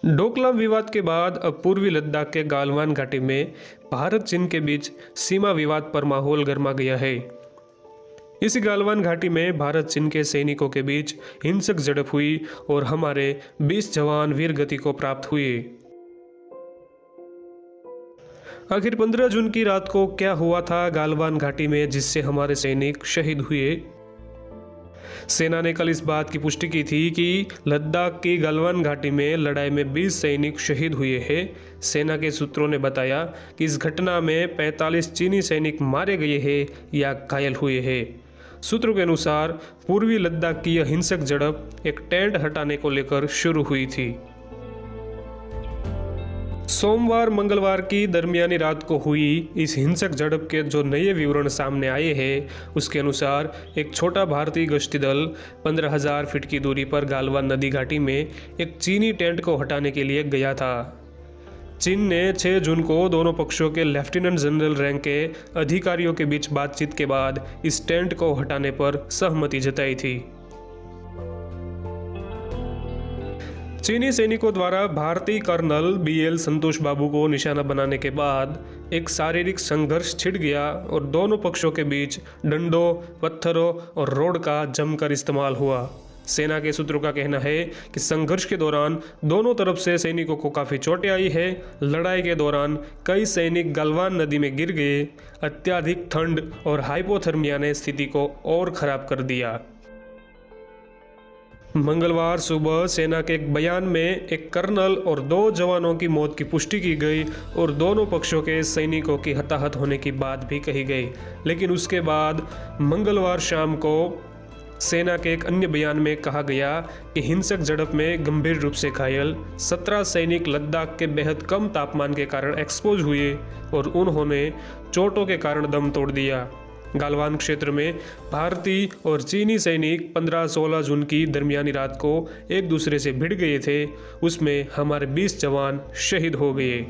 डोकलाम विवाद के बाद अब पूर्वी लद्दाख के गालवान घाटी में भारत चीन के बीच सीमा विवाद पर माहौल गर्मा गया है। इस गालवान घाटी में भारत चीन के सैनिकों के बीच हिंसक झड़प हुई और हमारे 20 जवान वीर गति को प्राप्त हुए। आखिर 15 जून की रात को क्या हुआ था गालवान घाटी में जिससे हमारे सैनिक शहीद हुए? सेना ने कल इस बात की पुष्टि की थी कि लद्दाख की गालवान घाटी में लड़ाई में 20 सैनिक शहीद हुए हैं। सेना के सूत्रों ने बताया कि इस घटना में 45 चीनी सैनिक मारे गए हैं या घायल हुए हैं। सूत्रों के अनुसार पूर्वी लद्दाख की यह हिंसक झड़प एक टेंट हटाने को लेकर शुरू हुई थी। सोमवार मंगलवार की दरमियानी रात को हुई इस हिंसक झड़प के जो नए विवरण सामने आए हैं उसके अनुसार एक छोटा भारतीय गश्ती दल 15,000 फीट की दूरी पर गालवान नदी घाटी में एक चीनी टेंट को हटाने के लिए गया था। चीन ने 6 जून को दोनों पक्षों के लेफ्टिनेंट जनरल रैंक के अधिकारियों के बीच बातचीत के बाद इस टेंट को हटाने पर सहमति जताई थी। चीनी सैनिकों द्वारा भारतीय कर्नल BL संतोष बाबू को निशाना बनाने के बाद एक शारीरिक संघर्ष छिड़ गया और दोनों पक्षों के बीच डंडों, पत्थरों और रोड का जमकर इस्तेमाल हुआ। सेना के सूत्रों का कहना है कि संघर्ष के दौरान दोनों तरफ से सैनिकों को काफ़ी चोटें आई है। लड़ाई के दौरान कई सैनिक गालवान नदी में गिर गए। अत्यधिक ठंड और हाइपोथर्मिया ने स्थिति को और खराब कर दिया। मंगलवार सुबह सेना के एक बयान में एक कर्नल और 2 जवानों की मौत की पुष्टि की गई और दोनों पक्षों के सैनिकों की हताहत होने की बात भी कही गई। लेकिन उसके बाद मंगलवार शाम को सेना के एक अन्य बयान में कहा गया कि हिंसक झड़प में गंभीर रूप से घायल 17 सैनिक लद्दाख के बेहद कम तापमान के कारण एक्सपोज हुए और उन्होंने चोटों के कारण दम तोड़ दिया। गालवान क्षेत्र में भारतीय और चीनी सैनिक 15-16 जून की दरमियानी रात को एक दूसरे से भिड़ गए थे। उसमें हमारे 20 जवान शहीद हो गए।